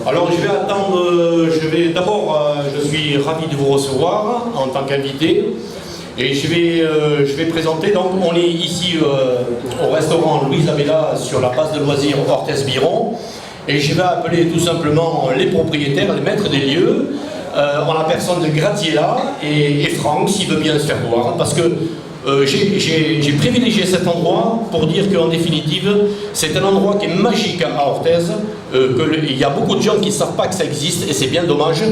Alors je vais attendre, d'abord, je suis ravi de vous recevoir en tant qu'invité. Et je vais présenter, donc on est ici au restaurant Louise Abella sur la base de loisirs Orthez-Biron. Et je vais appeler tout simplement les propriétaires, les maîtres des lieux, en la personne de Graziella et Franck, s'il veut bien se faire voir. Parce que j'ai privilégié cet endroit pour dire qu'en définitive, c'est un endroit qui est magique à Orthez, qu'il y a beaucoup de gens qui ne savent pas que ça existe et c'est bien dommage.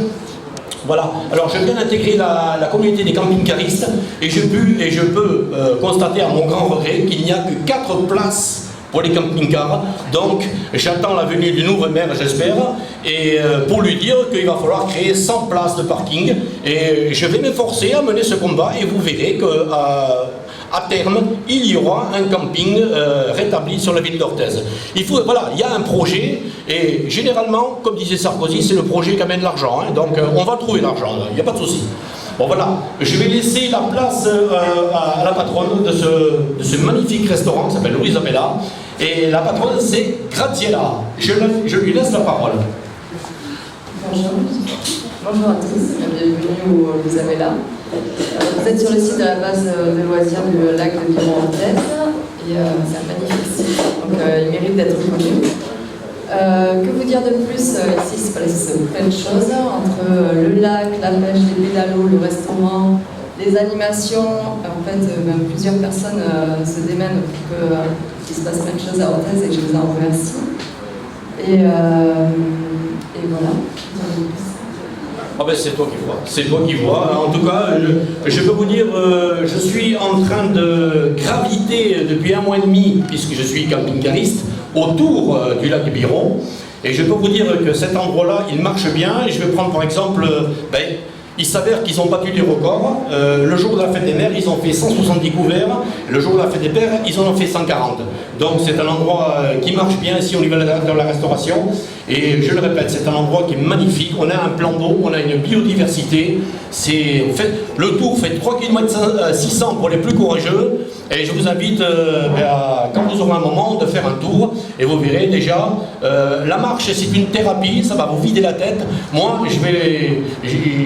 Voilà, alors je viens d'intégrer la communauté des camping-caristes et je peux constater à mon grand regret qu'il n'y a que 4 places pour les camping-cars. Donc j'attends la venue du nouveau maire, j'espère, et pour lui dire qu'il va falloir créer 100 places de parking. Et je vais m'efforcer à mener ce combat et vous verrez qu'à terme, il y aura un camping rétabli sur la ville d'Orthez. Voilà, il y a un projet, et généralement, comme disait Sarkozy, c'est le projet qui amène l'argent. Hein, donc on va trouver l'argent, il n'y a pas de souci. Bon voilà, je vais laisser la place à la patronne de ce magnifique restaurant qui s'appelle Louise Abella. Et la patronne, c'est Graziella. Je lui laisse la parole. Bonjour. Bonjour à tous, bienvenue au Louise Abella. Vous êtes sur le site de la base de loisirs du lac de Biron-Orthez. Et c'est un magnifique site, donc il mérite d'être connu. Que vous dire de plus? Ici, il se passe plein de choses, entre le lac, la pêche, les pédalos, le restaurant, les animations. En fait, plusieurs personnes se démènent pour qu'il se passe plein de choses à Orthez et que je vous en remercie. Et voilà. Ah ben c'est toi qui vois, c'est toi qui vois. En tout cas, je peux vous dire, je suis en train de graviter depuis 1 mois et demi, puisque je suis camping-cariste, autour du lac de Biron. Et je peux vous dire que cet endroit-là, il marche bien. Et je vais prendre par exemple, il s'avère qu'ils ont battu des records. Le jour de la fête des mères, ils ont fait 170 couverts. Le jour de la fête des pères, ils en ont fait 140. Donc c'est un endroit qui marche bien ici au niveau de la restauration. Et je le répète, c'est un endroit qui est magnifique. On a un plan d'eau, on a une biodiversité. Le tour fait 3 km 600 pour les plus courageux. Et je vous invite, quand vous aurez un moment, de faire un tour. Et vous verrez déjà, la marche, c'est une thérapie, ça va vous vider la tête. Moi,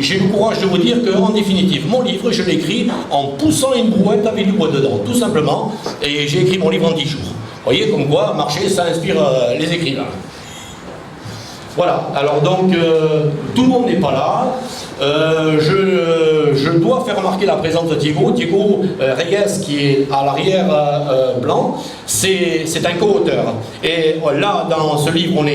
j'ai le courage de vous dire qu'en définitive, mon livre, je l'ai écrit en poussant une brouette avec du bois dedans, tout simplement. Et j'ai écrit mon livre en 10 jours. Vous voyez, comme quoi, marcher, ça inspire les écrivains. Voilà, alors donc, tout le monde n'est pas là. Je dois faire remarquer la présence de Diego Reyes, qui est à l'arrière blanc. C'est un co-auteur. Et là, dans ce livre, on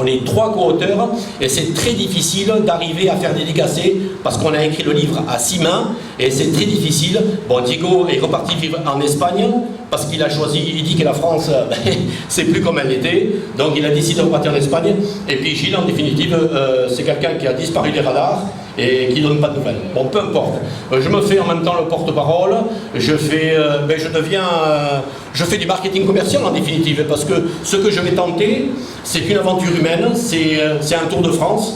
est 3 co-auteurs et c'est très difficile d'arriver à faire dédicacer parce qu'on a écrit le livre à 6 mains et c'est très difficile. Bon, Diego est reparti vivre en Espagne parce qu'il a choisi, il dit que la France, c'est plus comme elle était, donc il a décidé de repartir en Espagne. Et puis Gilles, en définitive, c'est quelqu'un qui a disparu des radars et qui ne donne pas de nouvelles. Bon, peu importe. Je me fais en même temps le porte-parole, je fais du marketing commercial en définitive, parce que ce que je vais tenter, c'est une aventure humaine, c'est un tour de France,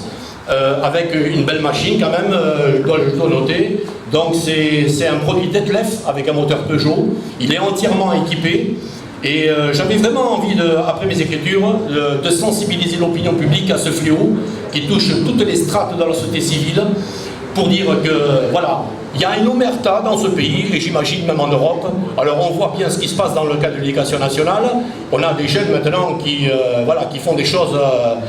avec une belle machine quand même, je dois noter. Donc c'est un produit Detlef avec un moteur Peugeot, il est entièrement équipé. Et j'avais vraiment envie, après mes écritures, de sensibiliser l'opinion publique à ce fléau qui touche toutes les strates de la société civile, pour dire que, voilà, il y a une omerta dans ce pays, et j'imagine même en Europe. Alors on voit bien ce qui se passe dans le cadre de l'éducation nationale. On a des jeunes maintenant qui font des choses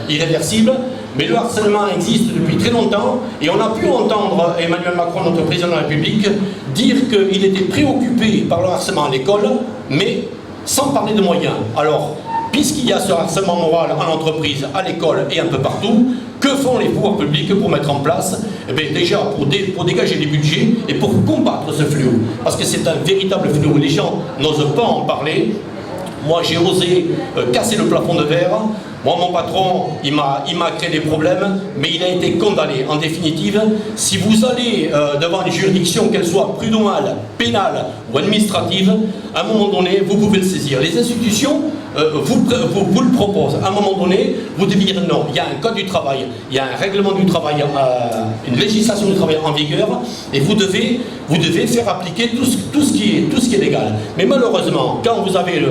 irréversibles, mais le harcèlement existe depuis très longtemps, et on a pu entendre Emmanuel Macron, notre président de la République, dire qu'il était préoccupé par le harcèlement à l'école, mais sans parler de moyens. Alors, puisqu'il y a ce harcèlement moral en entreprise, à l'école et un peu partout, que font les pouvoirs publics pour mettre en place? Eh bien, déjà, pour dégager des budgets et pour combattre ce fléau. Parce que c'est un véritable fléau. Les gens n'osent pas en parler. Moi, j'ai osé casser le plafond de verre. Moi, mon patron, il m'a créé des problèmes, mais il a été condamné. En définitive, si vous allez devant une juridiction, qu'elle soit prud'homale, pénale ou administrative, à un moment donné, vous pouvez le saisir. Les institutions vous le proposent. À un moment donné, vous devez dire non. Il y a un code du travail, il y a un règlement du travail, une législation du travail en vigueur, et vous devez faire appliquer tout ce qui est légal. Mais malheureusement, quand vous avez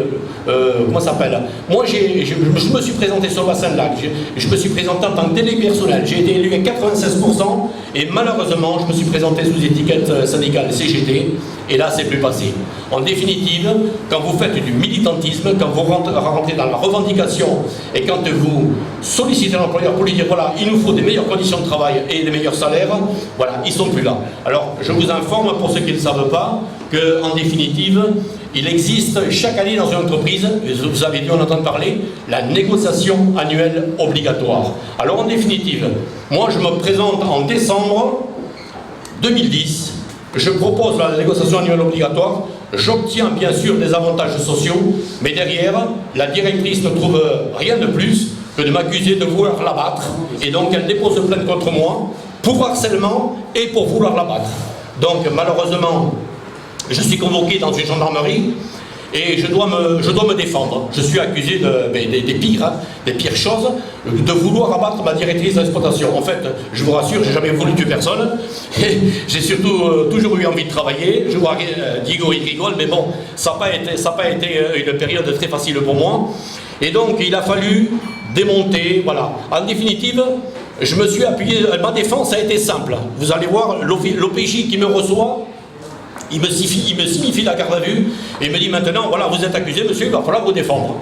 comment ça s'appelle? Moi, je me suis présenté sur le bassin de Lac, je me suis présenté en tant que délégué personnel, j'ai été élu à 96%, et malheureusement, je me suis présenté sous étiquette syndicale CGT, et là, c'est plus passé. En définitive, quand vous faites du militantisme, quand vous rentrez dans la revendication, et quand vous sollicitez l'employeur pour lui dire, voilà, il nous faut des meilleures conditions de travail et des meilleurs salaires, voilà, ils sont plus là. Alors, je vous informe, pour ceux qui ne savent pas, qu'en définitive, il existe chaque année dans une entreprise, vous avez dû en entendre parler, la négociation annuelle obligatoire. Alors en définitive, moi je me présente en décembre 2010, je propose la négociation annuelle obligatoire, j'obtiens bien sûr des avantages sociaux, mais derrière, la directrice ne trouve rien de plus que de m'accuser de vouloir l'abattre, et donc elle dépose plainte contre moi pour harcèlement et pour vouloir l'abattre. Donc malheureusement, je suis convoqué dans une gendarmerie et je dois me défendre. Je suis accusé des pires choses, de vouloir abattre ma directrice d'exploitation. En fait, je vous rassure, j'ai jamais voulu tuer personne. J'ai surtout toujours eu envie de travailler. Je vois Diego, il rigole, mais bon, ça n'a pas été une période très facile pour moi. Et donc, il a fallu démonter, voilà. En définitive, je me suis appuyé, ma défense a été simple. Vous allez voir, l'OPJ qui me reçoit, il me signifie la garde à vue et me dit maintenant, voilà, vous êtes accusé, monsieur, il va falloir vous défendre.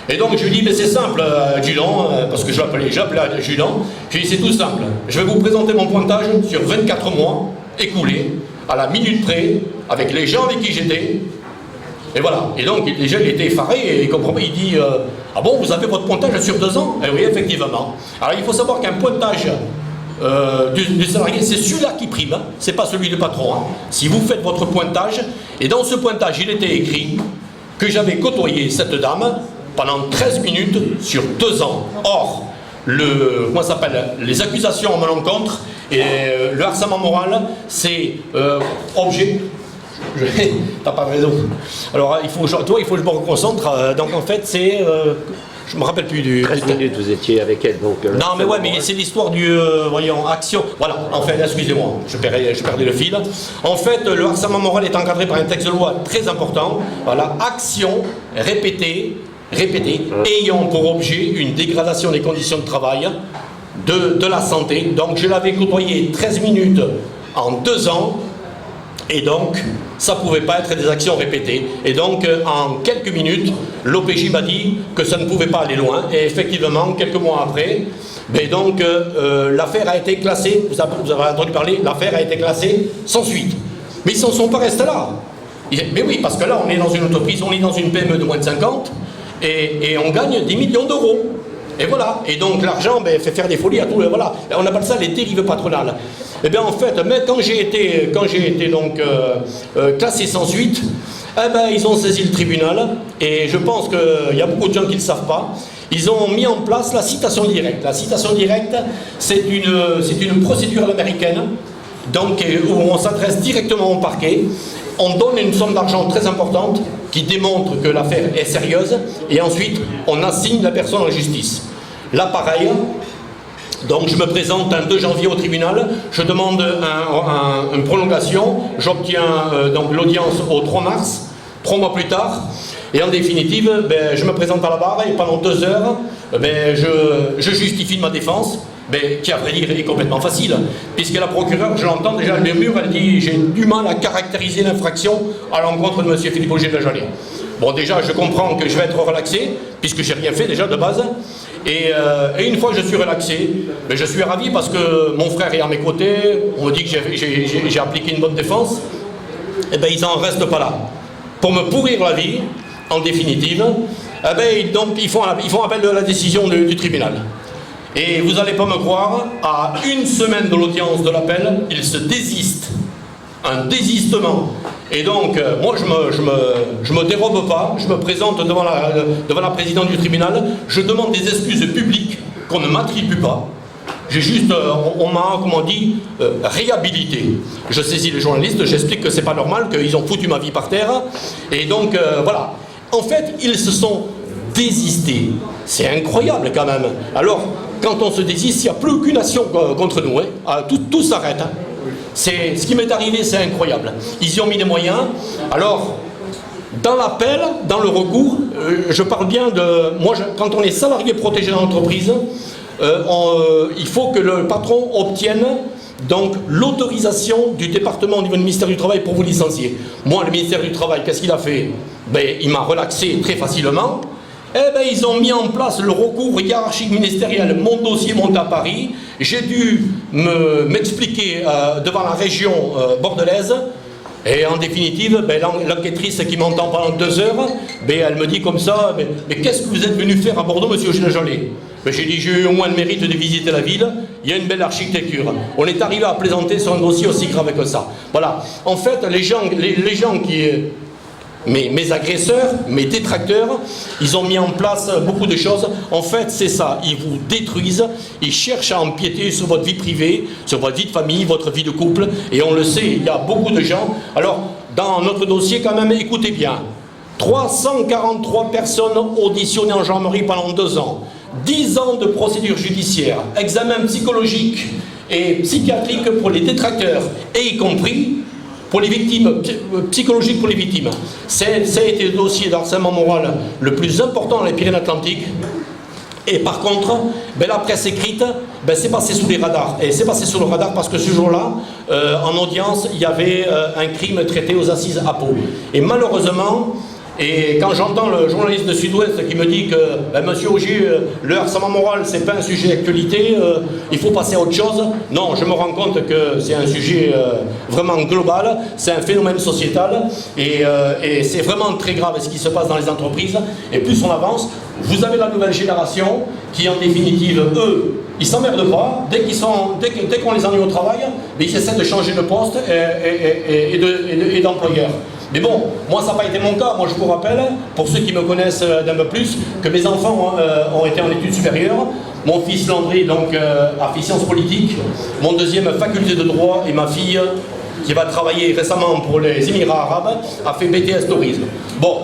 Et donc je lui dis, mais c'est simple, Julan, parce que j'appelais Julan, je lui dis, c'est tout simple. Je vais vous présenter mon pointage sur 24 mois écoulés, à la minute près, avec les gens avec qui j'étais. Et voilà. Et donc, déjà, il était effaré et il comprenait. Il dit, ah bon, vous avez votre pointage sur 2 ans? Et oui, effectivement. Alors, il faut savoir qu'un pointage du salarié, c'est celui-là qui prime, hein. C'est pas celui du patron. Hein. Si vous faites votre pointage, et dans ce pointage, il était écrit que j'avais côtoyé cette dame pendant 13 minutes sur 2 ans. Or, comment ça s'appelle, les accusations à mon encontre et le harcèlement moral, c'est objet. T'as pas raison. Alors, il faut que je me reconcentre. Donc, en fait, c'est. Je me rappelle plus du. 13 minutes, vous étiez avec elle, donc. Non, mais ouais, mais c'est l'histoire du. Voyons, action. Voilà, en fait, excusez-moi, je perdais le fil. En fait, le harcèlement moral est encadré par un texte de loi très important. Voilà, action répétée, ayant pour objet une dégradation des conditions de travail, de la santé. Donc, je l'avais côtoyé 13 minutes en 2 ans. Et donc, ça ne pouvait pas être des actions répétées. Et donc, en quelques minutes, l'OPJ m'a dit que ça ne pouvait pas aller loin. Et effectivement, quelques mois après, l'affaire a été classée, vous avez entendu parler, l'affaire a été classée sans suite. Mais ils n'en sont pas restés là. Mais oui, parce que là, on est dans une entreprise, on est dans une PME de moins de 50, et on gagne 10 millions d'euros. Et voilà. Et donc, l'argent fait faire des folies à tout le... Voilà. On appelle ça les dérives patronales. Eh bien en fait, mais quand j'ai été donc classé sans suite, ils ont saisi le tribunal et je pense qu'il y a beaucoup de gens qui ne le savent pas. Ils ont mis en place la citation directe. La citation directe, c'est une procédure américaine, donc où on s'adresse directement au parquet. On donne une somme d'argent très importante qui démontre que l'affaire est sérieuse et ensuite on assigne la personne en justice. Là pareil. Donc je me présente un 2 janvier au tribunal, je demande une prolongation, j'obtiens donc l'audience au 3 mars, 3 mois plus tard, et en définitive, je me présente à la barre et pendant 2 heures, je justifie de ma défense, qui à vrai dire est complètement facile, puisque la procureure, je l'entends déjà, le mur, elle dit j'ai du mal à caractériser l'infraction à l'encontre de M. Philippe Auger de la Jalée. Bon déjà, je comprends que je vais être relaxé, puisque j'ai rien fait déjà de base. Et une fois que je suis relaxé, je suis ravi parce que mon frère est à mes côtés, on me dit que j'ai appliqué une bonne défense, et ils n'en restent pas là. Pour me pourrir la vie, en définitive, donc ils font appel de la décision du tribunal. Et vous n'allez pas me croire, à 1 semaine de l'audience de l'appel, ils se désistent. Un désistement. Et donc, moi, je me dérobe pas, je me présente devant la présidente du tribunal, je demande des excuses publiques qu'on ne m'attribue pas. j'ai juste, on m'a, comme on dit, réhabilité. Je saisis les journalistes, j'explique que c'est pas normal, qu'ils ont foutu ma vie par terre. Et donc, voilà. En fait, ils se sont désistés. C'est incroyable quand même. Alors, quand on se désiste, il n'y a plus aucune action contre nous. Hein. Tout s'arrête. Hein. Ce qui m'est arrivé, c'est incroyable. Ils y ont mis des moyens. Alors, dans l'appel, dans le recours, je parle bien de... Moi, quand on est salarié protégé dans l'entreprise, il faut que le patron obtienne donc l'autorisation du département au niveau du ministère du Travail pour vous licencier. Moi, le ministère du Travail, qu'est-ce qu'il a fait? Il m'a relaxé très facilement. Ils ont mis en place le recours hiérarchique ministériel. Mon dossier monte à Paris. J'ai dû m'expliquer devant la région bordelaise. Et en définitive, l'enquêtrice qui m'entend pendant 2 heures, elle me dit comme ça, mais qu'est-ce que vous êtes venu faire à Bordeaux, monsieur Gilles Jallet? J'ai dit, j'ai eu au moins le mérite de visiter la ville, il y a une belle architecture. On est arrivé à plaisanter sur un dossier aussi grave que ça. Voilà. En fait, les gens qui... Mes agresseurs, mes détracteurs, ils ont mis en place beaucoup de choses. En fait, c'est ça. Ils vous détruisent, ils cherchent à empiéter sur votre vie privée, sur votre vie de famille, votre vie de couple. Et on le sait, il y a beaucoup de gens. Alors, dans notre dossier, quand même, écoutez bien. 343 personnes auditionnées en gendarmerie pendant 2 ans. 10 ans de procédure judiciaire, examen psychologique et psychiatrique pour les détracteurs, et y compris pour les victimes, psychologique pour les victimes. Ça a été le dossier d'harcèlement moral le plus important dans les Pyrénées-Atlantiques. Et par contre, la presse écrite, c'est passé sous les radars. Et c'est passé sous le radar parce que ce jour-là, en audience, il y avait un crime traité aux assises à Pau. Et malheureusement, et quand j'entends le journaliste de Sud-Ouest qui me dit que monsieur Augier, le harcèlement moral, c'est pas un sujet d'actualité, il faut passer à autre chose. Non, je me rends compte que c'est un sujet vraiment global, c'est un phénomène sociétal, et c'est vraiment très grave ce qui se passe dans les entreprises. Et plus on avance, vous avez la nouvelle génération qui, en définitive, eux, ils s'emmerdent pas. Dès qu'on les ennuie au travail, ils essaient de changer de poste et d'employeur. Mais bon, moi ça n'a pas été mon cas. Moi je vous rappelle, pour ceux qui me connaissent d'un peu plus, que mes enfants ont été en études supérieures. Mon fils Landry donc a fait sciences politiques, mon deuxième faculté de droit, et ma fille qui va travailler récemment pour les Émirats arabes a fait BTS tourisme. Bon,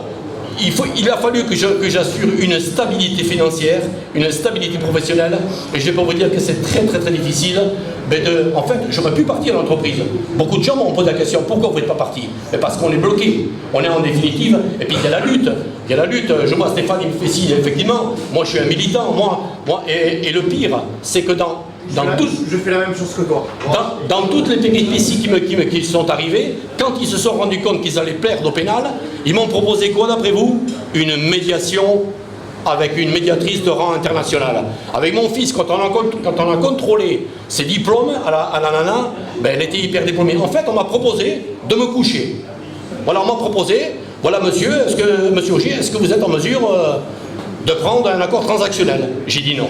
il a fallu que j'assure une stabilité financière, une stabilité professionnelle, et je vais pas vous dire que c'est très très très difficile. En fait, j'aurais pu partir de l'entreprise. Beaucoup de gens m'ont posé la question, pourquoi vous n'êtes pas parti? Parce qu'on est bloqué, on est en définitive, et puis il y a la lutte. Il y a la lutte, je vois Stéphane, il me fait signe, effectivement, moi je suis un militant, et le pire, c'est que je fais la même chose que toi. Dans toutes les péripéties qui sont arrivées, quand ils se sont rendus compte qu'ils allaient perdre au pénal, ils m'ont proposé quoi d'après vous? Une médiation avec une médiatrice de rang international. Avec mon fils, quand on a contrôlé ses diplômes à la nana, elle était hyper diplômée. En fait, on m'a proposé de me coucher. Voilà, on m'a proposé, voilà monsieur Augier, est-ce que vous êtes en mesure de prendre un accord transactionnel? J'ai dit non.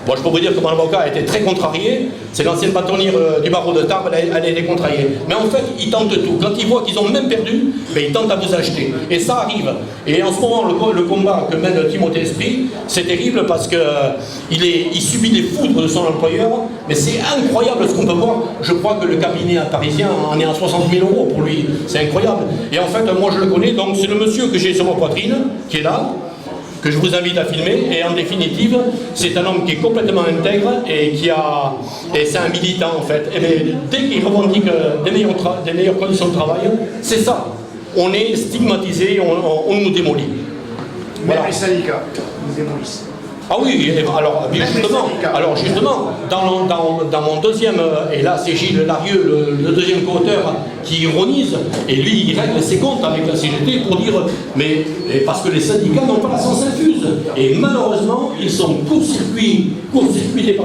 Bon, je peux vous dire que mon avocat a été très contrarié. C'est l'ancienne bâtonnière du barreau de Tarbes, elle a été contrariée. Mais en fait, ils tentent tout. Quand ils voient qu'ils ont même perdu, ils tentent à vous acheter. Et ça arrive. Et en ce moment, le combat que mène Timothée Esprit, c'est terrible parce qu'il subit les foudres de son employeur. Mais c'est incroyable ce qu'on peut voir. Je crois que le cabinet parisien en est à 60 000 € pour lui. C'est incroyable. Et en fait, moi je le connais. Donc c'est le monsieur que j'ai sur ma poitrine, qui est là, que je vous invite à filmer, et en définitive, c'est un homme qui est complètement intègre et c'est un militant en fait. Et dès qu'il revendique des meilleures conditions de travail, c'est ça. On est stigmatisé, on nous démolit. Voilà. Même les syndicats nous démolissent. Ah oui, alors justement, dans mon deuxième, et là c'est Gilles Larieux, le deuxième co-auteur, qui ironise, et lui il règle ses comptes avec la CGT pour dire, mais parce que les syndicats n'ont pas la sens infuse, et malheureusement ils sont court-circuités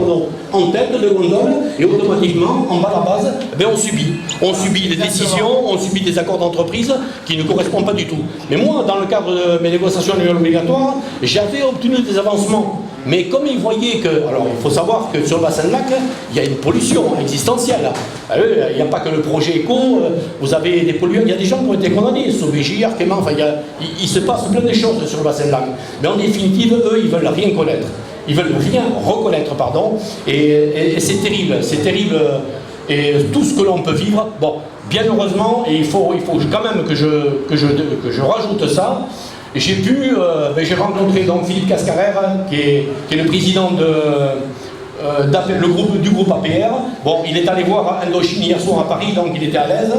en tête de gondole, et automatiquement, en bas à la base, on subit des décisions, on subit des accords d'entreprise qui ne correspondent pas du tout. Mais moi, dans le cadre de mes négociations annuelles obligatoires, j'avais obtenu des avancements. Mais comme ils voyaient que... Alors, il faut savoir que sur le bassin de lac, il y a une pollution existentielle. Il n'y a pas que le projet éco, vous avez des polluants, il y a des gens qui ont été condamnés, Sauvé, Arquement, il se passe plein de choses sur le bassin de lac. Mais en définitive, eux, ils ne veulent rien connaître. ils veulent rien reconnaître, pardon, et c'est terrible, et tout ce que l'on peut vivre, bon, bien heureusement, et il faut quand même que je rajoute ça. J'ai rencontré donc Philippe Cascarer, qui est le président du groupe APR. Bon, il est allé voir Indochine hier soir à Paris, donc il était à l'aise.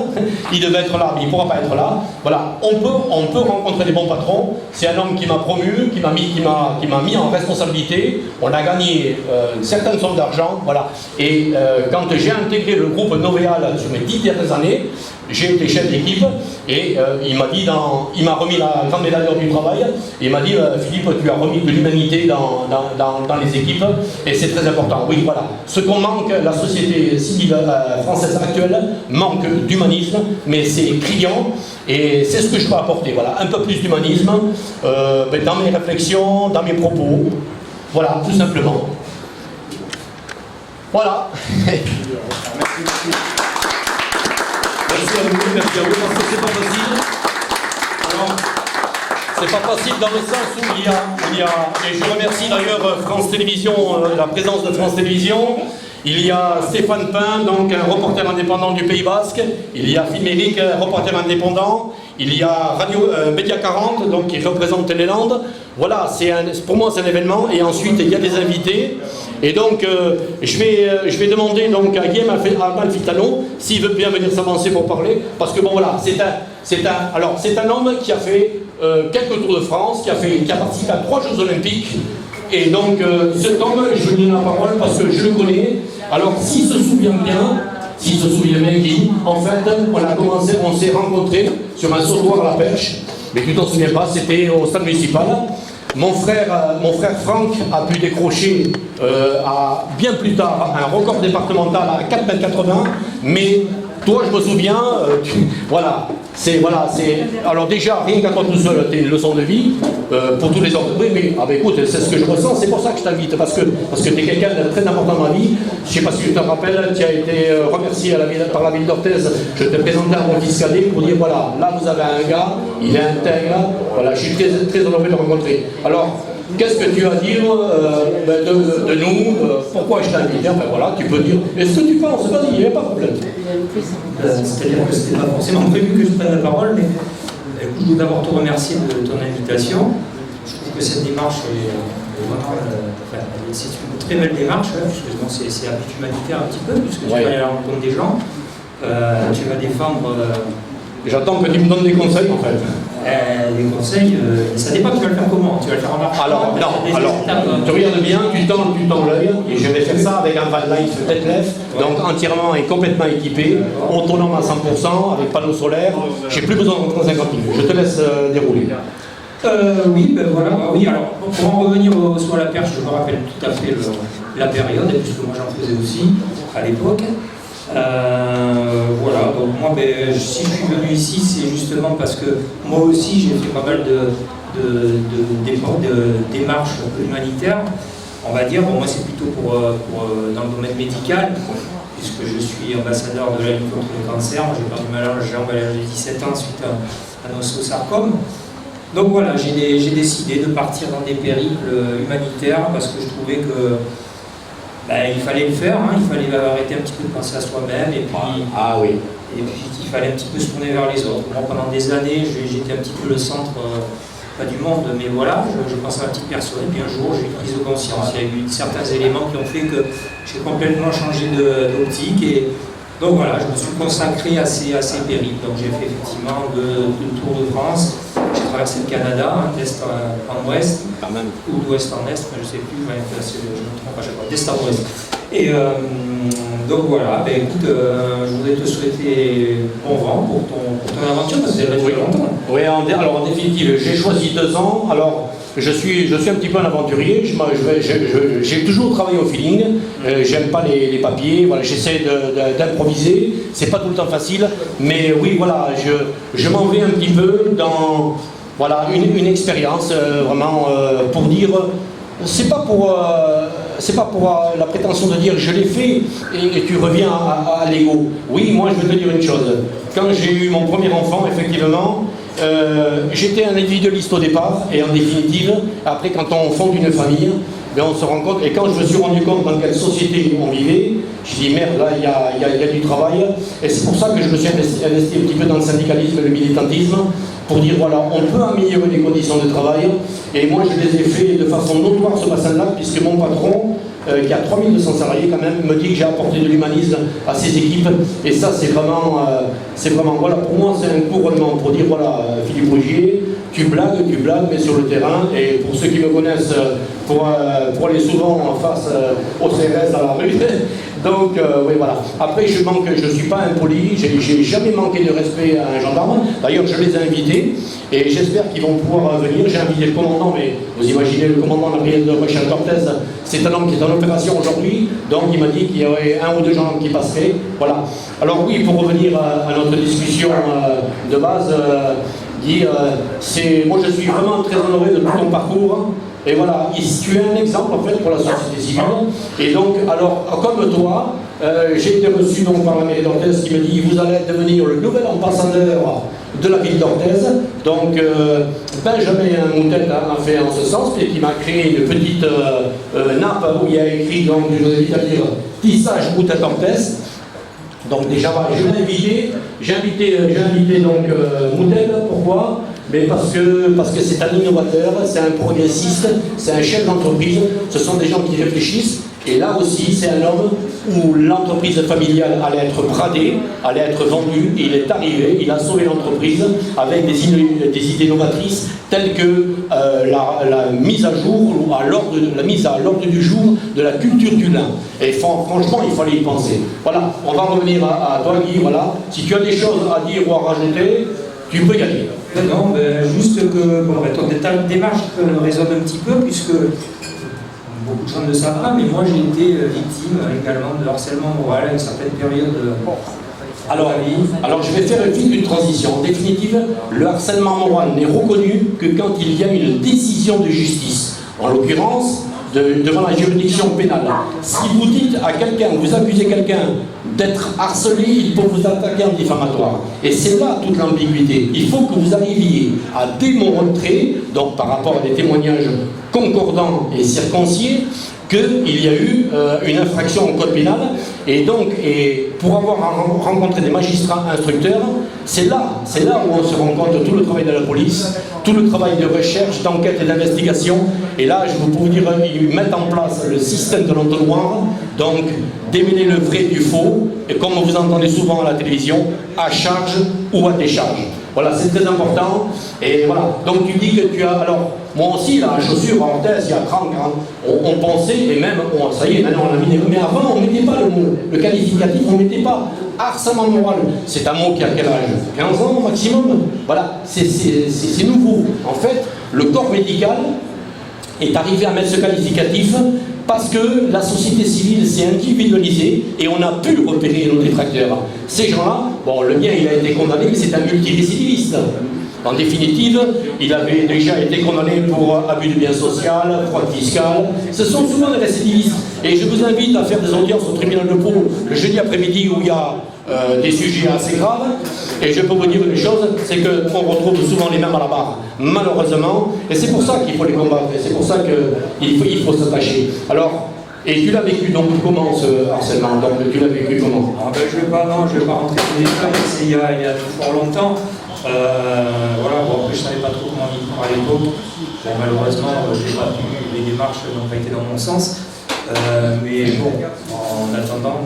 Il devait être là, mais il ne pourra pas être là. Voilà, on peut rencontrer des bons patrons. C'est un homme qui m'a promu, qui m'a mis en responsabilité. On a gagné une certaine somme d'argent, voilà. Et quand j'ai intégré le groupe Novéal sur mes 10 dernières années, j'ai été chef d'équipe et il m'a remis la grande médaille d'or du travail. Et il m'a dit Philippe, tu as remis de l'humanité dans les équipes et c'est très important. Oui, voilà. Ce qu'on manque, la société civile française actuelle manque d'humanisme, mais c'est criant et c'est ce que je peux apporter. Voilà, un peu plus d'humanisme dans mes réflexions, dans mes propos. Voilà, tout simplement. Voilà. Merci à vous, parce que c'est pas facile. Alors, c'est pas facile dans le sens où il y a et je remercie d'ailleurs France Télévisions, la présence de France Télévisions. Il y a Stéphane Pain, donc un reporter indépendant du Pays Basque. Il y a Filméric, reporter indépendant. Il y a Radio Média 40, donc qui représente les Landes. Voilà, pour moi c'est un événement. Et ensuite il y a des invités. Et donc je vais demander donc à Guillaume Amalfitano s'il veut bien venir s'avancer pour parler, parce que bon voilà, c'est un homme qui a fait quelques Tours de France, qui a participé à 3 Jeux Olympiques. Et donc cet homme, je lui donne la parole parce que je le connais. Alors s'il se souvient bien, Guy, en fait, on s'est rencontrés sur un sautoir à la perche, mais tu t'en souviens pas, c'était au stade municipal. Mon frère Franck a pu décrocher bien plus tard un record départemental à 4,80 m, mais toi, je me souviens, voilà. Alors déjà, rien qu'à toi tout seul, t'es une leçon de vie pour tous les autres. Oui, mais écoute, c'est ce que je ressens, c'est pour ça que je t'invite, parce que t'es quelqu'un de très important dans ma vie. Je sais pas si tu te rappelles, tu as été remercié par la ville d'Orthez. Je t'ai présenté à mon fils cadet pour dire voilà, là vous avez un gars, il est intègre, voilà, je suis très, très honoré de le rencontrer. Alors, qu'est-ce que tu as à dire de nous, pourquoi je t'invite? Enfin voilà, tu peux dire. Est-ce que tu penses? Vas-y, il n'y a pas de problème. C'est-à-dire que ce n'était pas forcément prévu que je prenne la parole, mais écoute, je veux d'abord te remercier de ton invitation. Je trouve que cette démarche est vraiment c'est une très belle démarche, puisque bon, c'est un but humanitaire un petit peu, puisque tu vas aller à la rencontre des gens, tu vas défendre. J'attends que tu me donnes des conseils en fait. Les conseils, ça dépend, tu vas le faire comment? Tu vas le faire en marchant? Alors, tu regardes bien, tu tends l'œil, et je vais faire ça avec un van life Detlef, donc entièrement et complètement équipé, autonome à 100%, avec panneaux solaires, j'ai plus besoin de 50 000. Je te laisse dérouler. Oui, ben voilà, oui, alors pour en revenir sur la perche, je me rappelle tout à fait la période, puisque moi j'en faisais aussi à l'époque. Voilà, donc moi si je suis venu ici, c'est justement parce que moi aussi j'ai fait pas mal de démarches humanitaires, on va dire. Bon, moi c'est plutôt pour dans le domaine médical, puisque je suis ambassadeur de la lutte contre le cancer. Moi j'ai perdu ma jambe à l'âge de 17 ans suite à un osteosarcome. Donc voilà, j'ai décidé de partir dans des périples humanitaires parce que je trouvais que il fallait le faire, il fallait arrêter un petit peu de penser à soi-même et puis, et puis il fallait un petit peu se tourner vers les autres. Moi pendant des années j'étais un petit peu le centre, pas du monde, mais voilà, je pensais à ma petite personne et puis un jour j'ai eu une prise de conscience. Il y a eu certains éléments qui ont fait que j'ai complètement changé d'optique et donc voilà, je me suis consacré à ces périples. Donc j'ai fait effectivement le Tour de France, j'ai traversé le Canada, d'est en ouest, ou d'ouest en est, je ne sais plus, je me trompe à chaque fois, d'est en ouest. Et donc voilà, écoute, je voudrais te souhaiter bon vent pour ton aventure, parce que ça va durer longtemps. Oui, alors en définitive, j'ai choisi 2 ans. Alors, je suis un petit peu un aventurier, j'ai toujours travaillé au feeling, j'aime pas les papiers, voilà, j'essaie d'improviser, c'est pas tout le temps facile, mais oui, voilà, je m'en vais un petit peu dans une expérience, vraiment, pour dire, c'est pas pour la prétention de dire je l'ai fait et tu reviens à l'ego. Oui, moi je veux te dire une chose, quand j'ai eu mon premier enfant, effectivement, j'étais un individualiste au départ et en définitive, après quand on fonde une famille, mais on se rend compte, et quand je me suis rendu compte dans quelle société on vivait, je dis merde, là il y a du travail, et c'est pour ça que je me suis investi un petit peu dans le syndicalisme et le militantisme, pour dire voilà, on peut améliorer les conditions de travail, et moi je les ai fait de façon notoire ce bassin-là, puisque mon patron, qui a 3200 salariés quand même, me dit que j'ai apporté de l'humanisme à ses équipes, et ça c'est vraiment, voilà, pour moi c'est un couronnement, pour dire voilà, Philippe Rougier, tu blagues, mais sur le terrain, et pour ceux qui me connaissent, pour aller souvent en face au CRS à la rue, donc oui voilà. Après je suis pas impoli, j'ai jamais manqué de respect à un gendarme, d'ailleurs je les ai invités, et j'espère qu'ils vont pouvoir venir. J'ai invité le commandant, mais vous imaginez le commandant Gabriel de Rachel Cortez, c'est un homme qui est en opération aujourd'hui, donc il m'a dit qu'il y aurait 1 ou 2 gendarmes qui passeraient, voilà. Alors oui, pour revenir à notre discussion de base, Guy, moi je suis vraiment très honoré de tout ton parcours, et voilà, tu es un exemple en fait pour la société civile, et donc alors comme toi, j'ai été reçu donc par la mairie d'Orthez qui me dit vous allez devenir le nouvel ambassadeur de la ville d'Orthez, donc Benjamin Moutet a fait en ce sens, et qui m'a créé une petite nappe où il y a écrit, donc je vous invite à dire tissage Moutet Orthez. Donc déjà, j'ai invité donc Moutet, pourquoi? Mais parce que c'est un innovateur, c'est un progressiste, c'est un chef d'entreprise, ce sont des gens qui réfléchissent, et là aussi c'est un homme où l'entreprise familiale allait être bradée, allait être vendue, et il est arrivé, il a sauvé l'entreprise avec des idées novatrices telles que la mise à jour, ou la mise à l'ordre du jour de la culture du lin. Et franchement, il fallait y penser. Voilà, on va revenir à toi Guy, voilà. Si tu as des choses à dire ou à rajouter, tu peux y aller. Non, ben, juste que ton démarche résonne un petit peu, puisque beaucoup de gens ne le savent pas, mais moi j'ai été victime également de harcèlement moral à une certaine période de la vie. Alors je vais faire vite une transition. En définitive, le harcèlement moral n'est reconnu que quand il y a une décision de justice. En l'occurrence, devant la juridiction pénale. Si vous dites à quelqu'un, vous accusez quelqu'un d'être harcelé, il peut vous attaquer en diffamatoire. Et c'est là toute l'ambiguïté. Il faut que vous arriviez à démontrer, donc par rapport à des témoignages concordants et circoncis, qu'il y a eu une infraction au code pénal, et donc pour avoir rencontré des magistrats instructeurs, c'est là où on se rend compte de tout le travail de la police, tout le travail de recherche, d'enquête et d'investigation, et là je peux vous dire, ils mettent en place le système de l'entonnoir, donc démêler le vrai du faux, et comme vous entendez souvent à la télévision, à charge ou à décharge. Voilà, c'est très important. Et voilà, donc tu dis que tu as... Alors, moi aussi, la chaussure en Orthez, il y a 30 ans, on pensait, et même, ça y est, maintenant on a mis des... Mais avant, on ne mettait pas le mot, le qualificatif, on ne mettait pas harcèlement moral. C'est un mot qui a quel âge? 15 ans maximum. Voilà, c'est nouveau. En fait, le corps médical est arrivé à mettre ce qualificatif parce que la société civile s'est individualisée et on a pu repérer nos détracteurs. Ces gens-là, bon, le mien il a été condamné, mais c'est un multirécidiviste. En définitive, il avait déjà été condamné pour abus de biens social, fraude fiscale. Ce sont souvent des récidivistes. Et je vous invite à faire des audiences au tribunal de Pau le jeudi après-midi où il y a des sujets assez graves. Et je peux vous dire une chose, c'est qu'on retrouve souvent les mêmes à la barre, malheureusement. Et c'est pour ça qu'il faut les combattre. Et c'est pour ça qu'il faut s'attacher. Alors, et tu l'as vécu donc comment ce harcèlement? Donc tu l'as vécu comment? Je ne vais pas rentrer dans les détails, c'est il y a fort longtemps. Voilà, bon, après je ne savais pas trop comment y prendre à l'époque. Malheureusement, les démarches n'ont pas été dans mon sens. Mais bon, en attendant,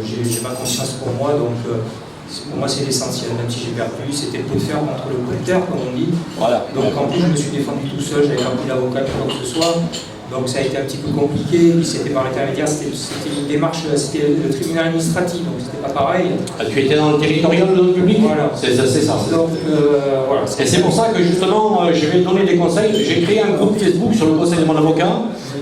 j'ai ma conscience pour moi, donc pour moi c'est l'essentiel. Même si j'ai perdu, c'était le coup de fer contre le coup de terre, comme on dit. Voilà. Donc en plus, je me suis défendu tout seul, j'avais pas pris d'avocat ou quoi que ce soit. Donc ça a été un petit peu compliqué, puis c'était par l'intermédiaire, c'était une démarche, c'était le tribunal administratif, donc c'était pas pareil. Ah, tu étais dans le territorial de l'ordre public? Voilà. C'est ça. Donc, voilà. Et c'est pour ça que justement, je vais donner des conseils. J'ai créé un groupe Facebook sur le conseil de mon avocat,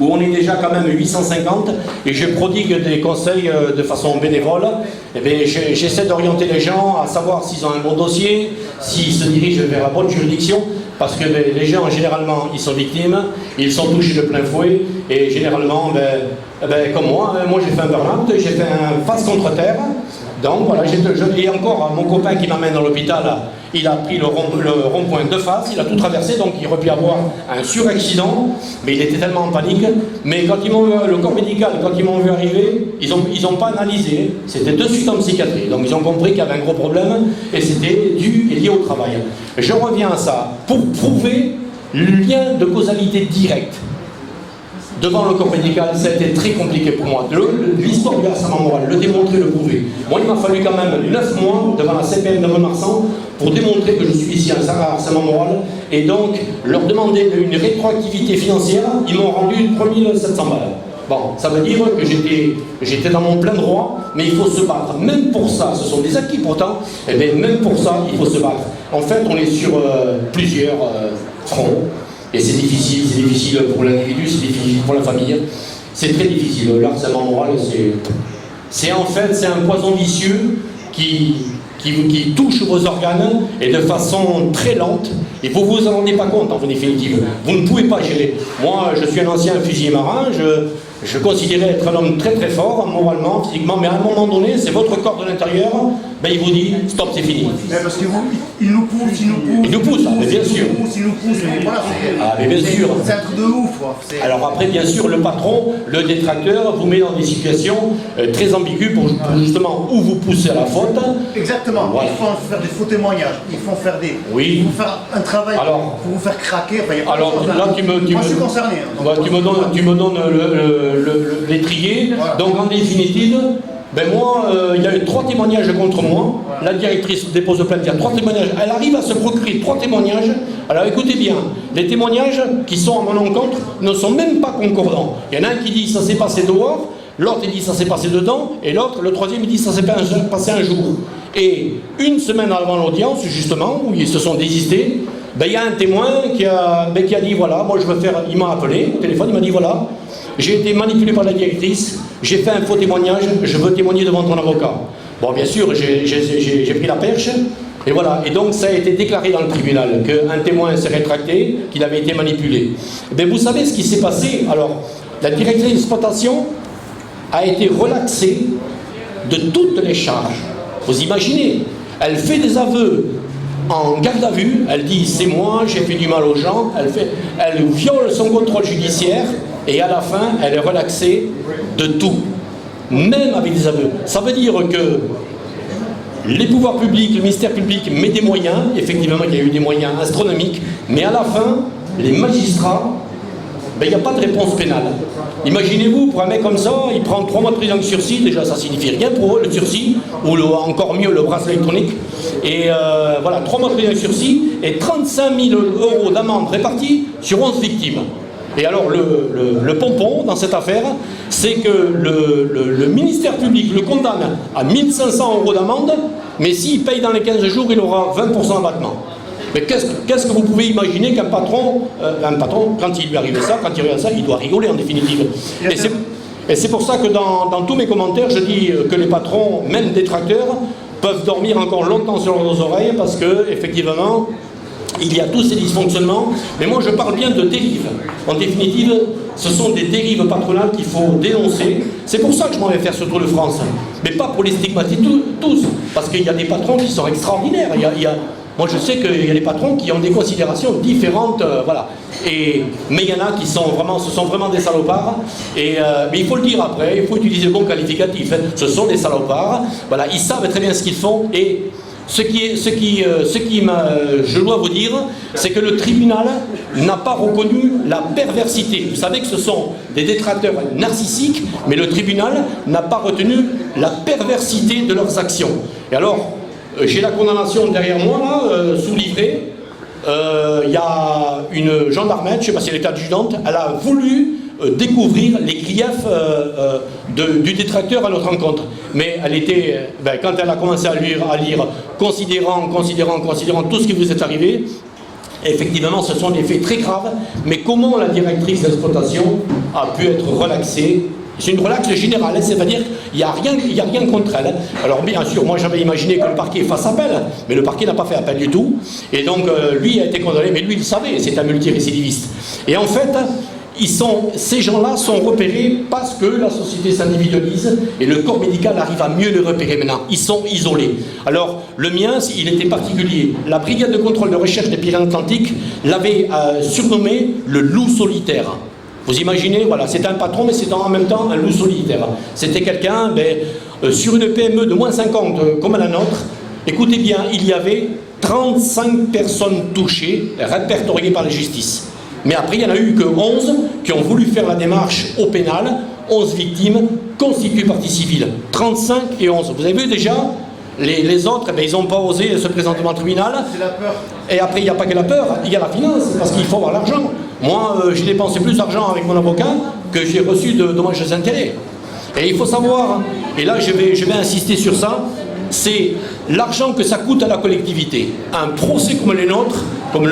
où on est déjà quand même 850, et je prodigue des conseils de façon bénévole. Et bien, j'essaie d'orienter les gens à savoir s'ils ont un bon dossier, s'ils se dirigent vers la bonne juridiction, parce que les gens, généralement, ils sont victimes, ils sont touchés de plein fouet, et généralement, comme moi j'ai fait un burn-out, j'ai fait un face contre terre, Donc voilà, et encore, mon copain qui m'amène dans l'hôpital, il a pris le rond-point de face, il a tout traversé, donc il aurait pu avoir un suraccident, mais il était tellement en panique. Mais quand ils m'ont le corps médical, quand ils m'ont vu arriver, ils ont pas analysé, c'était de suite en psychiatrie. Donc ils ont compris qu'il y avait un gros problème, et c'était dû et lié au travail. Je reviens à ça, pour prouver le lien de causalité directe. Devant le corps médical, ça a été très compliqué pour moi. L'histoire du harcèlement moral, le démontrer, le prouver. Moi, il m'a fallu quand même 9 mois devant la CPM de Mont-de-Marsan pour démontrer que je suis ici un harcèlement moral et donc leur demander une rétroactivité financière. Ils m'ont rendu 3700 balles. Bon, ça veut dire que j'étais dans mon plein droit, mais il faut se battre. Même pour ça, ce sont des acquis pourtant, et bien même pour ça, il faut se battre. En fait, on est sur plusieurs fronts. Et c'est difficile pour l'individu, c'est difficile pour la famille. C'est très difficile. Le harcèlement moral, c'est en fait un poison vicieux qui touche vos organes et de façon très lente. Et vous vous en rendez pas compte en définitive. Vous ne pouvez pas gérer. Moi, je suis un ancien fusilier marin. Je considérais être un homme très très fort, moralement, physiquement, mais à un moment donné, c'est votre corps de l'intérieur, ben, il vous dit stop, c'est fini. Mais parce qu'il nous pousse, Il nous pousse, mais bien sûr. Il nous pousse, mais voilà, mais bien sûr. C'est un truc de ouf, quoi. Alors après, bien sûr, le patron, le détracteur, vous met dans des situations très ambiguës pour justement où vous poussez à la faute. Exactement. Voilà. Ils font faire des faux témoignages, ils font faire des. Oui. Ils font faire un travail pour vous faire craquer. Enfin, y a pas Alors de choses, là, Moi, je suis concerné. Hein, donc, tu me donnes l'étrier. Voilà. Donc en définitive, ben moi, il y a eu 3 témoignages contre moi. Voilà. La directrice dépose plainte, il y a 3 témoignages. Elle arrive à se procurer 3 témoignages. Alors écoutez bien, les témoignages qui sont à mon encontre ne sont même pas concordants. Il y en a un qui dit ça s'est passé dehors, l'autre il dit ça s'est passé dedans, et l'autre, le troisième, il dit ça s'est passé un jour. Et une semaine avant l'audience, justement, où ils se sont désistés, ben, il y a un témoin qui a dit voilà, moi je veux faire, il m'a appelé au téléphone, il m'a dit voilà, j'ai été manipulé par la directrice, j'ai fait un faux témoignage, je veux témoigner devant ton avocat. Bon, bien sûr, j'ai pris la perche, et voilà. Et donc, ça a été déclaré dans le tribunal qu'un témoin s'est rétracté, qu'il avait été manipulé. Mais vous savez ce qui s'est passé? Alors, la directrice d'exploitation a été relaxée de toutes les charges. Vous imaginez, elle fait des aveux en garde à vue, elle dit c'est moi, j'ai fait du mal aux gens, elle viole son contrôle judiciaire et à la fin, elle est relaxée de tout, même avec des aveux. Ça veut dire que les pouvoirs publics, le ministère public met des moyens, effectivement il y a eu des moyens astronomiques, mais à la fin, les magistrats, ben, il n'y a pas de réponse pénale. Imaginez-vous, pour un mec comme ça, il prend 3 mois de prison avec sursis, déjà ça signifie rien pour eux, le sursis, ou encore mieux, le bracelet électronique. Et voilà, 3 mois de prison avec sursis et 35 000 € d'amende répartis sur 11 victimes. Et alors, le pompon dans cette affaire, c'est que le ministère public le condamne à 1 500 € d'amende, mais s'il paye dans les 15 jours, il aura 20% d'abattement. Mais qu'est-ce que vous pouvez imaginer qu'un patron, quand il lui arrive ça, il doit rigoler en définitive. Et c'est pour ça que dans tous mes commentaires, je dis que les patrons, même détracteurs, peuvent dormir encore longtemps sur leurs oreilles parce que, effectivement, il y a tous ces dysfonctionnements. Mais moi, je parle bien de dérives. En définitive, ce sont des dérives patronales qu'il faut dénoncer. C'est pour ça que je m'en vais faire ce Tour de France. Mais pas pour les stigmatiser tous. Parce qu'il y a des patrons qui sont extraordinaires. Moi, je sais qu'il y a des patrons qui ont des considérations différentes, voilà. Mais il y en a qui sont vraiment, ce sont vraiment des salopards. Mais il faut le dire après, il faut utiliser le bon qualificatif. Hein. Ce sont des salopards. Voilà, ils savent très bien ce qu'ils font. Et je dois vous dire, c'est que le tribunal n'a pas reconnu la perversité. Vous savez que ce sont des détracteurs narcissiques, mais le tribunal n'a pas retenu la perversité de leurs actions. Et alors, j'ai la condamnation derrière moi, là, sous livret. Il y a une gendarmette, je ne sais pas si elle est adjudante, elle a voulu découvrir les griefs du détracteur à notre rencontre. Mais elle était, quand elle a commencé à lire, considérant tout ce qui vous est arrivé, effectivement, ce sont des faits très graves. Mais comment la directrice d'exploitation a pu être relaxée? C'est une relaxe générale, c'est-à-dire qu'il n'y a rien contre elle. Alors bien sûr, moi j'avais imaginé que le parquet fasse appel, mais le parquet n'a pas fait appel du tout. Et donc lui a été condamné, mais lui il le savait, c'est un multirécidiviste. Et en fait, ces gens-là sont repérés parce que la société s'individualise et le corps médical arrive à mieux les repérer maintenant. Ils sont isolés. Alors, le mien, il était particulier. La brigade de contrôle de recherche des Pyrénées-Atlantiques l'avait surnommé le loup solitaire. Vous imaginez, voilà, c'était un patron, mais c'était en même temps un loup solitaire. C'était quelqu'un, sur une PME de moins 50 comme la nôtre, écoutez bien, il y avait 35 personnes touchées, répertoriées par la justice. Mais après, il n'y en a eu que 11 qui ont voulu faire la démarche au pénal, 11 victimes constituées partie civile. 35 et 11. Vous avez vu déjà, les autres, ils n'ont pas osé se présenter devant le tribunal. C'est la peur. Et après, il n'y a pas que la peur, il y a la finance, parce qu'il faut avoir l'argent. Moi, j'ai dépensé plus d'argent avec mon avocat que j'ai reçu de dommages et intérêts. Et il faut savoir, et là je vais insister sur ça, c'est l'argent que ça coûte à la collectivité. Un procès comme le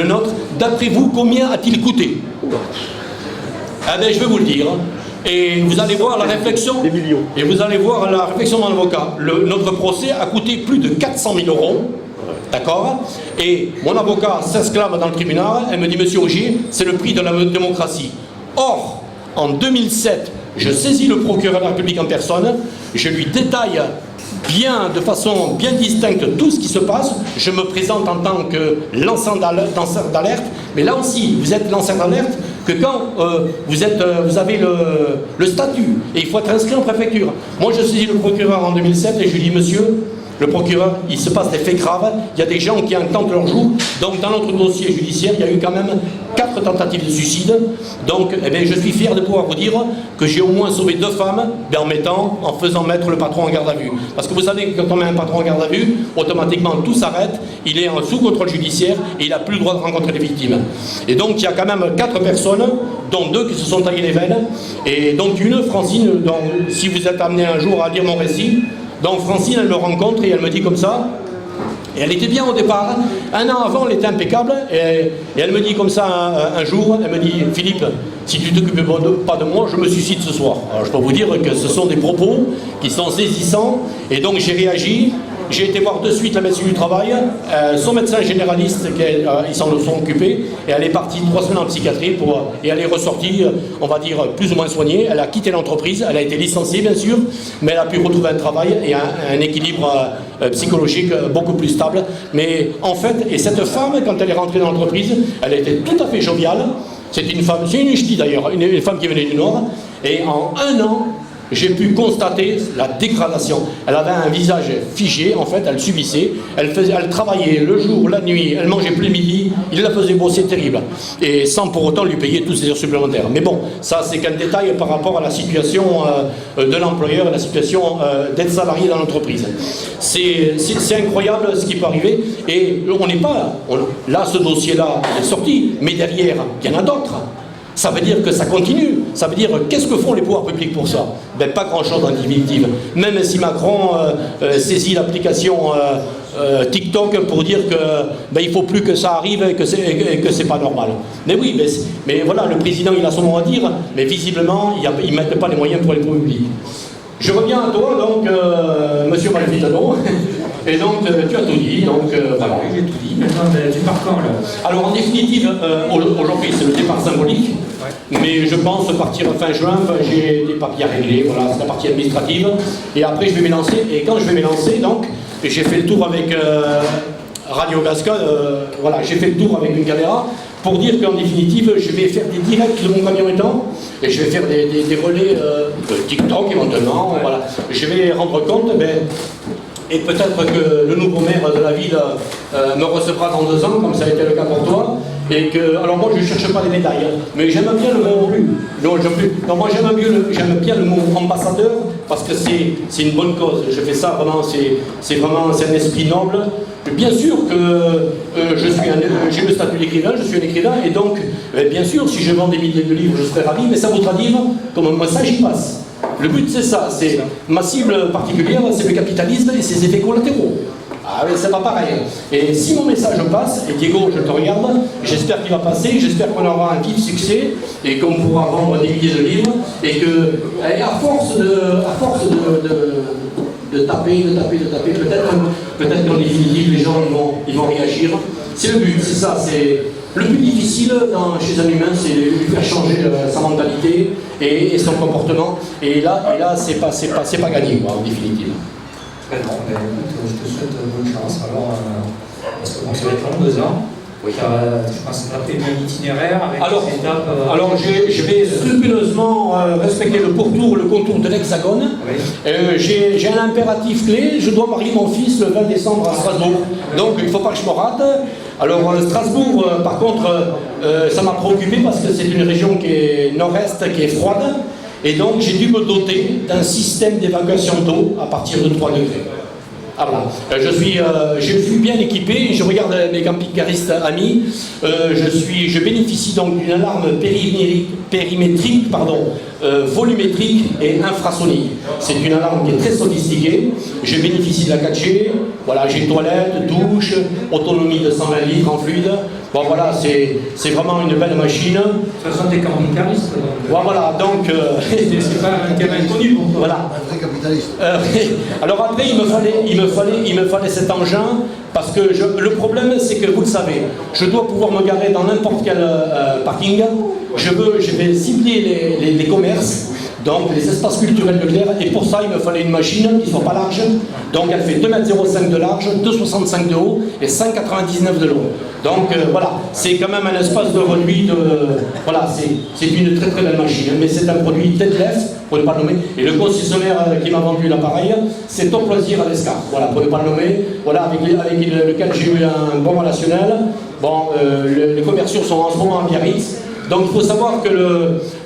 nôtre, d'après vous, combien a-t-il coûté? Eh bien, je vais vous le dire. Et vous allez voir la réflexion. Des millions. Et vous allez voir la réflexion de mon avocat. Notre procès a coûté plus de 400 000 €. D'accord? Et mon avocat s'exclame dans le tribunal. Elle me dit, monsieur Augier, c'est le prix de la démocratie. Or, en 2007, je saisis le procureur de la République en personne. Je lui détaille de façon bien distincte tout ce qui se passe. Je me présente en tant que lanceur d'alerte, mais là aussi, vous êtes lanceur d'alerte que quand vous avez le statut, et il faut être inscrit en préfecture. Moi, je saisis le procureur en 2007 et je lui dis, monsieur, le procureur, il se passe des faits graves, il y a des gens qui intentent leur jour, donc dans notre dossier judiciaire, il y a eu quand même 4 tentatives de suicide, donc je suis fier de pouvoir vous dire que j'ai au moins sauvé 2 femmes, en faisant mettre le patron en garde à vue. Parce que vous savez que quand on met un patron en garde à vue, automatiquement tout s'arrête, il est sous contrôle judiciaire et il n'a plus le droit de rencontrer les victimes. Et donc il y a quand même 4 personnes, dont 2 qui se sont taillées les veines, et donc une, Francine, donc, si vous êtes amené un jour à lire mon récit, donc Francine, elle me rencontre et elle me dit comme ça, et elle était bien au départ, 1 an avant elle était impeccable, et elle me dit comme ça un jour, elle me dit, Philippe, si tu ne t'occupes pas de moi, je me suicide ce soir. Alors je peux vous dire que ce sont des propos qui sont saisissants, et donc j'ai réagi. J'ai été voir de suite la médecine du travail, son médecin généraliste, ils s'en sont occupés, et elle est partie 3 semaines en psychiatrie, et elle est ressortie, on va dire, plus ou moins soignée. Elle a quitté l'entreprise, elle a été licenciée bien sûr, mais elle a pu retrouver un travail et un équilibre psychologique beaucoup plus stable. Mais en fait, et cette femme, quand elle est rentrée dans l'entreprise, elle était tout à fait joviale. C'est une femme, c'est une ch'ti d'ailleurs, une femme qui venait du Nord, et en 1 an, j'ai pu constater la dégradation. Elle avait un visage figé, en fait, elle subissait, elle travaillait le jour, la nuit, elle mangeait plus le midi, il la faisait bosser terrible, et sans pour autant lui payer tous ses heures supplémentaires. Mais bon, ça c'est qu'un détail par rapport à la situation de l'employeur et la situation d'être salarié dans l'entreprise. C'est incroyable ce qui peut arriver, et on n'est pas, là ce dossier-là est sorti, mais derrière, il y en a d'autres. Ça veut dire que ça continue. Ça veut dire, qu'est-ce que font les pouvoirs publics pour ça? Pas grand-chose en définitive. Même si Macron saisit l'application TikTok pour dire que il ne faut plus que ça arrive et que c'est pas normal. Mais oui, mais voilà, le président il a son mot à dire, mais visiblement ils ne mettent pas les moyens pour les pouvoirs publics. Je reviens à toi, donc, monsieur Malfitano. Et donc, tu as tout dit, donc voilà. Oui, j'ai tout dit. Maintenant, tu pars quand, là? Alors, en définitive, aujourd'hui, c'est le départ symbolique. Ouais. Mais je pense partir fin juin, j'ai des papiers à régler, voilà, c'est la partie administrative. Et après, je vais m'élancer. Et quand je vais m'élancer, donc, j'ai fait le tour avec Radio Gascon, voilà, j'ai fait le tour avec une caméra pour dire qu'en définitive, je vais faire des directs de mon camion étant, et je vais faire des relais TikTok éventuellement, voilà. Je vais rendre compte, et peut-être que le nouveau maire de la ville me recevra dans 2 ans, comme ça a été le cas pour toi. Et que, alors moi je ne cherche pas les médailles, mais j'aime bien le mot moi j'aime bien le mot ambassadeur, parce que c'est une bonne cause. Je fais ça vraiment, c'est un esprit noble. Bien sûr que j'ai le statut d'écrivain, je suis un écrivain, et donc bien sûr si je vends des milliers de livres je serai ravi, mais ça voudra dire comme moi ça j'y passe. Le but c'est ça, c'est ma cible particulière, c'est le capitalisme et ses effets collatéraux. Ah oui, c'est pas pareil. Et si mon message passe, et Diego, je te regarde, j'espère qu'il va passer, j'espère qu'on aura un vif succès, et qu'on pourra vendre des milliers de livres, et que, à force de taper, peut-être qu'en définitive, les gens ils vont réagir. C'est le but, c'est ça, le plus difficile chez un humain, c'est de lui faire changer sa mentalité et son comportement. Et là c'est pas gagné, quoi, en définitive. Très bien, écoute, je te souhaite bonne chance. Alors, parce que bon, ça va être long, 2 ans. Oui. Je pense que tu as prévu un itinéraire avec des étapes. Alors je vais scrupuleusement respecter le pourtour, le contour de l'Hexagone. Oui. J'ai un impératif clé, je dois marier mon fils le 20 décembre à Strasbourg. Donc il ne faut pas que je me rate. Alors Strasbourg, par contre, ça m'a préoccupé parce que c'est une région qui est nord-est, qui est froide. Et donc j'ai dû me doter d'un système d'évacuation d'eau à partir de 3 degrés. Ah voilà. Je suis bien équipé, je regarde mes camping-caristes amis, je bénéficie donc d'une alarme périmétrique, volumétrique et infrasonique. C'est une alarme qui est très sophistiquée, je bénéficie de la 4G, voilà, j'ai toilette, douche, autonomie de 120 litres en fluide. Bon voilà, c'est vraiment une belle machine. De toute façon, t'es camping-cariste. Voilà, donc... c'est pas un terrain inconnu pour toi. Voilà. Un vrai capitaliste. Alors après, il me fallait cet engin, parce que le problème, c'est que, vous le savez, je dois pouvoir me garer dans n'importe quel parking. Je vais cibler les commerces, donc les espaces culturels de Clerc, et pour ça, il me fallait une machine qui ne soit pas large. Donc elle fait 2,05 m de large, 2,65 m de haut et 5,99 de long. Donc voilà, c'est quand même un espace de reduit de... Voilà, c'est une très très belle machine, mais c'est un produit Detlef, pour ne pas le nommer. Et le concessionnaire qui m'a vendu l'appareil, c'est Top Loisir à l'Escar, voilà, pour ne pas le nommer. Voilà, avec lequel j'ai eu un bon relationnel. Bon, les commerciaux sont en ce moment à Biarritz. Donc il faut savoir que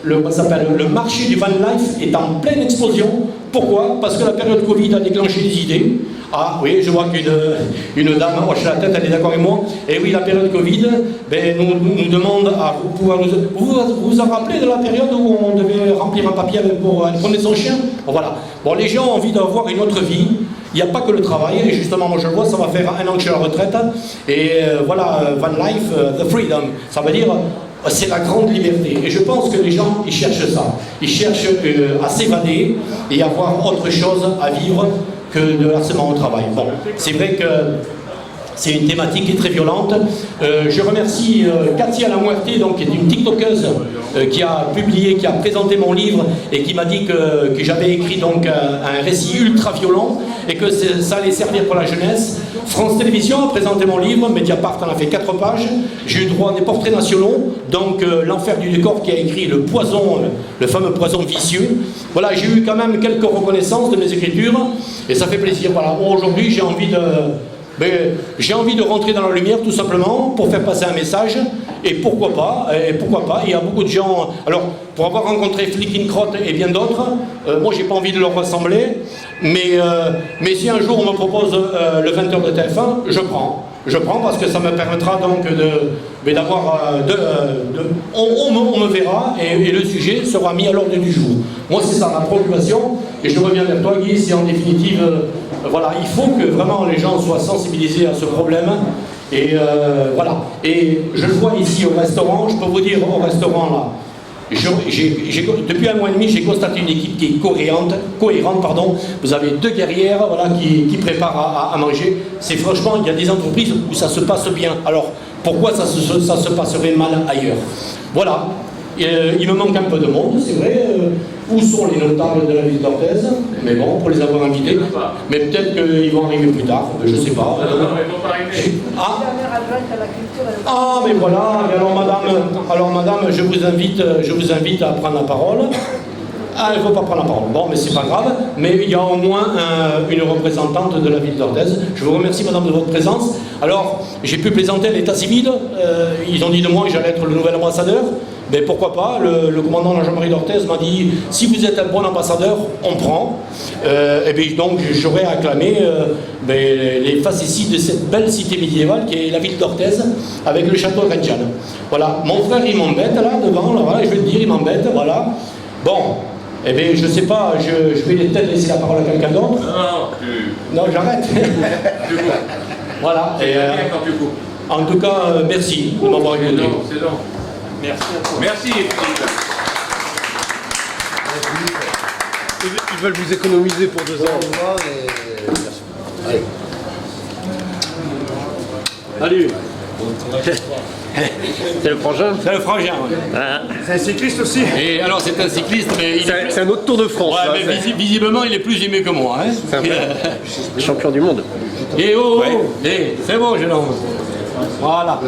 le marché du van life est en pleine explosion. Pourquoi? Parce que la période Covid a déclenché des idées. Ah oui, je vois qu'une dame hoche la tête, elle est d'accord avec moi. Et oui, la période Covid nous demande à pouvoir nous... Vous vous en rappelez de la période où on devait remplir un papier pour aller promener son chien? Bon, voilà. Bon, les gens ont envie d'avoir une autre vie. Il n'y a pas que le travail, et justement, moi je le vois, ça va faire 1 an que je suis à la retraite. Et voilà, van life, the freedom. Ça veut dire... c'est la grande liberté. Et je pense que les gens, ils cherchent ça. Ils cherchent à s'évader et avoir autre chose à vivre que de harcèlement au travail. Bon, c'est vrai que c'est une thématique qui est très violente. Je remercie Katia Lamuerte, donc, qui est une TikTokeuse qui a publié, qui a présenté mon livre et qui m'a dit que j'avais écrit donc un récit ultra violent et que ça allait servir pour la jeunesse. France Télévisions a présenté mon livre, Mediapart en a fait 4 pages. J'ai eu droit à des portraits nationaux, donc l'enfer du décor qui a écrit le poison, le fameux poison vicieux. Voilà, j'ai eu quand même quelques reconnaissances de mes écritures et ça fait plaisir. Voilà, aujourd'hui j'ai envie de rentrer dans la lumière tout simplement pour faire passer un message et pourquoi pas, il y a beaucoup de gens, alors pour avoir rencontré Flickincrot et bien d'autres, moi j'ai pas envie de leur ressembler, mais si un jour on me propose le 20h de TF1, je prends parce que ça me permettra donc d'avoir on me verra et le sujet sera mis à l'ordre du jour. Moi c'est ça ma préoccupation et je reviens vers toi Guy, c'est en définitive voilà, il faut que vraiment les gens soient sensibilisés à ce problème et voilà. Et je le vois ici au restaurant, je peux vous dire au restaurant là, depuis 1 mois et demi, j'ai constaté une équipe qui est cohérente. Vous avez 2 guerrières voilà, qui préparent à manger. C'est franchement, il y a des entreprises où ça se passe bien. Alors, pourquoi ça se passerait mal ailleurs? Voilà. Il me manque un peu de monde, c'est vrai. Où sont les notables de la ville d'Orthez? Mais bon, pour les avoir invités. Mais peut-être qu'ils vont arriver plus tard, je ne sais pas. Non, ils vont pas arriver. Ah, mais voilà. Alors madame, je vous invite à prendre la parole. Ah, il ne faut pas prendre la parole. Bon, mais c'est pas grave. Mais il y a au moins une représentante de la ville d'Orthez. Je vous remercie, madame, de votre présence. Alors, j'ai pu plaisanter à l'état civil. Ils ont dit de moi que j'allais être le nouvel ambassadeur. Mais pourquoi pas, le commandant de la gendarmerie d'Orthez m'a dit si vous êtes un bon ambassadeur, on prend. Et bien donc j'aurais acclamé les facéties de cette belle cité médiévale qui est la ville d'Orthez avec le château de Rennes. Voilà, mon frère il m'embête là devant, là, voilà, je vais te dire, il m'embête, voilà. Bon, eh bien je sais pas, je vais peut-être laisser la parole à quelqu'un d'autre. Non, j'arrête. Voilà. Et, en tout cas, merci de m'avoir écouté. C'est long. Merci à toi. Merci Philippe. Ils veulent vous économiser pour 2 ans. Allez. C'est le frangin. C'est le frangin, ouais. Ah, C'est un cycliste aussi. Et alors c'est un cycliste, mais C'est un autre Tour de France. ouais, là, mais c'est- visiblement il est plus aimé que moi. Hein. champion du monde. Et oh, Ouais. c'est bon jeune homme. Voilà.